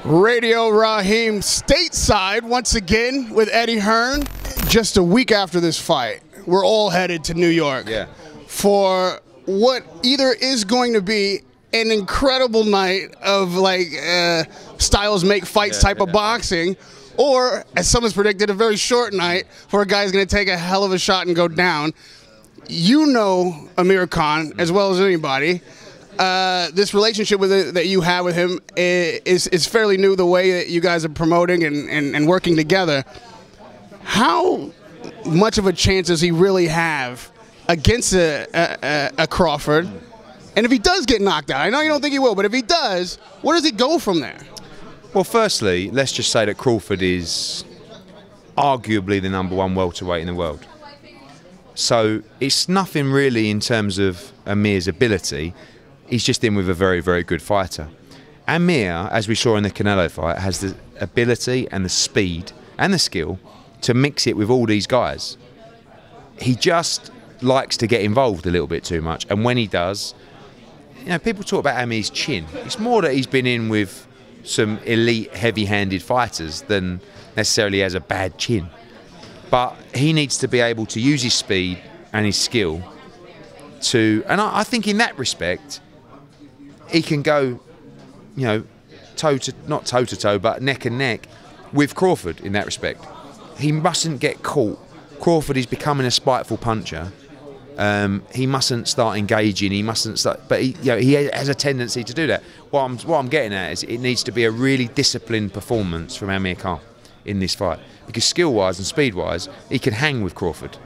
Radio Rahim stateside once again with Eddie Hearn. Just a week after this fight, we're all headed to New York for what either is going to be an incredible night of like styles make fights type of boxing, or as someone's predicted, a very short night where a guy's going to take a hell of a shot and go down. You know Amir Khan as well as anybody. This relationship that you have with him is fairly new, the way that you guys are promoting and working together. How much of a chance does he really have against a Crawford? And if he does get knocked out, I know you don't think he will, but if he does, where does he go from there? Well, firstly, let's just say that Crawford is arguably the #1 welterweight in the world. So it's nothing really in terms of Amir's ability. He's just in with a very, very good fighter. Amir, as we saw in the Canelo fight, has the ability and the speed and the skill to mix it with all these guys. He just likes to get involved a little bit too much, and when he does, you know, people talk about Amir's chin. It's more that he's been in with some elite, heavy-handed fighters than necessarily has a bad chin. But he needs to be able to use his speed and his skill to, and I think in that respect, he can go, you know, not toe to toe, but neck and neck with Crawford in that respect. He mustn't get caught. Crawford is becoming a spiteful puncher. He mustn't start engaging. He mustn't start, but he has a tendency to do that. What I'm getting at is it needs to be a really disciplined performance from Amir Khan in this fight, because skill-wise and speed-wise, he can hang with Crawford,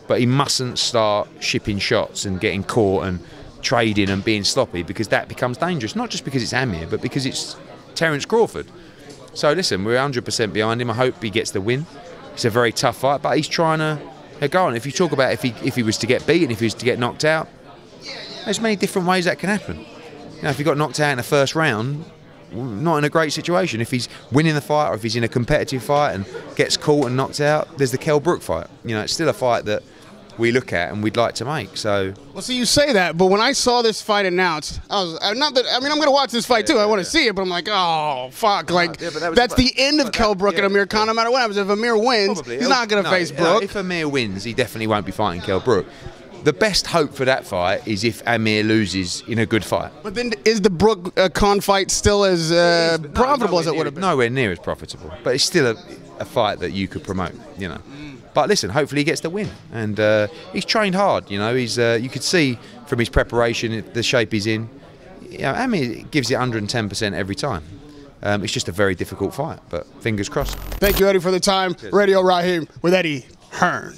but he mustn't start shipping shots and getting caught and trading and being sloppy, because that becomes dangerous. Not just because it's Amir, but because it's Terence Crawford. So listen, we're 100% behind him. I hope he gets the win. It's a very tough fight, but he's trying to go on. If you talk about if he was to get beaten, if he was to get knocked out, there's many different ways that can happen. You know, if he got knocked out in the first round, not in a great situation. If he's winning the fight, or if he's in a competitive fight and gets caught and knocked out, there's the Brook fight. You know, it's still a fight that we look at and we'd like to make. So, well, see, you say that, but when I saw this fight announced, I was I'm going to watch this fight too. I want to see it, but I'm like, oh fuck, like that's the end of Brook and Amir Khan. No matter what happens, if Amir wins, he's not going to face Brook. If Amir wins, he definitely won't be fighting Brook. The best hope for that fight is if Amir loses in a good fight. But then, is the Brook Khan fight still as profitable as it would have been? Nowhere near as profitable, but it's still a fight that you could promote. You know. But listen, hopefully he gets the win, and he's trained hard. You know, you could see from his preparation the shape he's in. You know, Amir gives it 110% every time. It's just a very difficult fight, but fingers crossed. Thank you, Eddie, for the time. Cheers. Radio Rahim with Eddie Hearn.